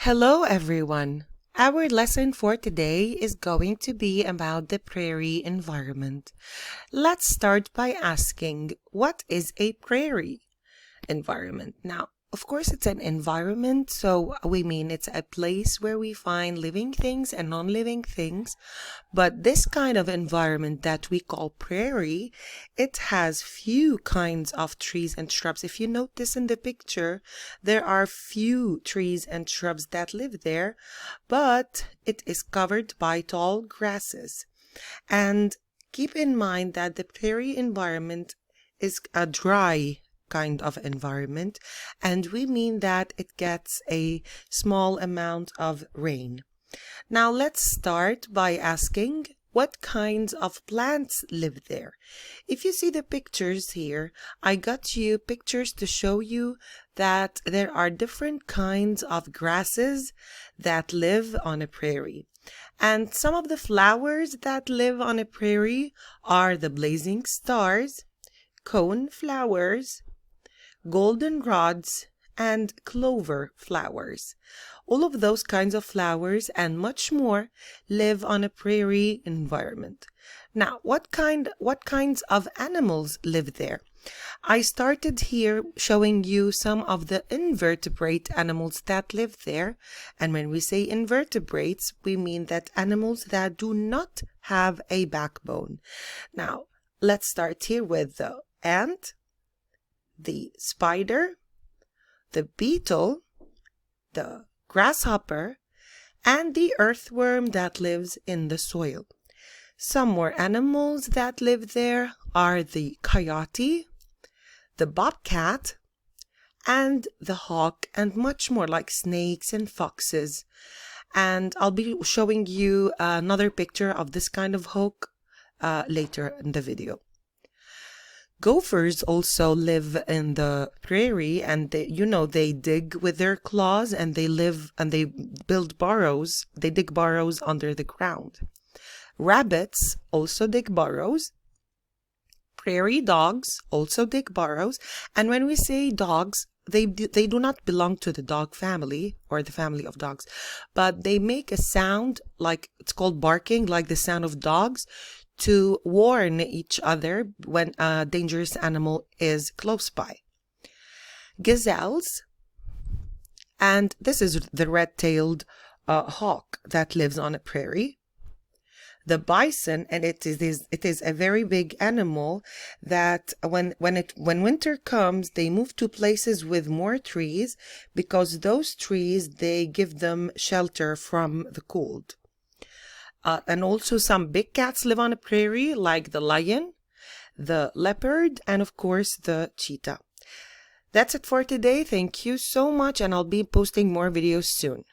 Hello, everyone. Our lesson for today is going to be about the prairie environment. Let's start by asking, what is a prairie environment? Now, of course, it's an environment, so we mean it's a place where we find living things and non-living things. But this kind of environment that we call prairie, it has few kinds of trees and shrubs. If you notice in the picture, there are few trees and shrubs that live there, but it is covered by tall grasses. And keep in mind that the prairie environment is a dry kind of environment, and we mean that it gets a small amount of rain. Now let's start by asking, what kinds of plants live there? If you see the pictures here, I got you pictures to show you that there are different kinds of grasses that live on a prairie. And some of the flowers that live on a prairie are the blazing stars, cone flowers, goldenrods, and clover flowers. All of those kinds of flowers and much more live on a prairie environment. Now, what kinds of animals live there? I started here showing you some of the invertebrate animals that live there. And when we say invertebrates, we mean that animals that do not have a backbone. Now, let's start here with the ant, the spider, the beetle, the grasshopper, and the earthworm that lives in the soil. Some more animals that live there are the coyote, the bobcat, and the hawk, and much more like snakes and foxes. And I'll be showing you another picture of this kind of hawk later in the video. Gophers also live in the prairie, and they dig with their claws, and they build burrows. They dig burrows under the ground. Rabbits also dig burrows. Prairie dogs also dig burrows. And when we say dogs, they do not belong to the dog family or the family of dogs, but they make a sound like it's called barking, like the sound of dogs, to warn each other when a dangerous animal is close by. Gazelles, and this is the red-tailed hawk that lives on a prairie. The bison, and it is a very big animal that when winter comes, they move to places with more trees, because those trees, they give them shelter from the cold. And also some big cats live on a prairie, like the lion, the leopard, and of course the cheetah. That's it for today. Thank you so much, and I'll be posting more videos soon.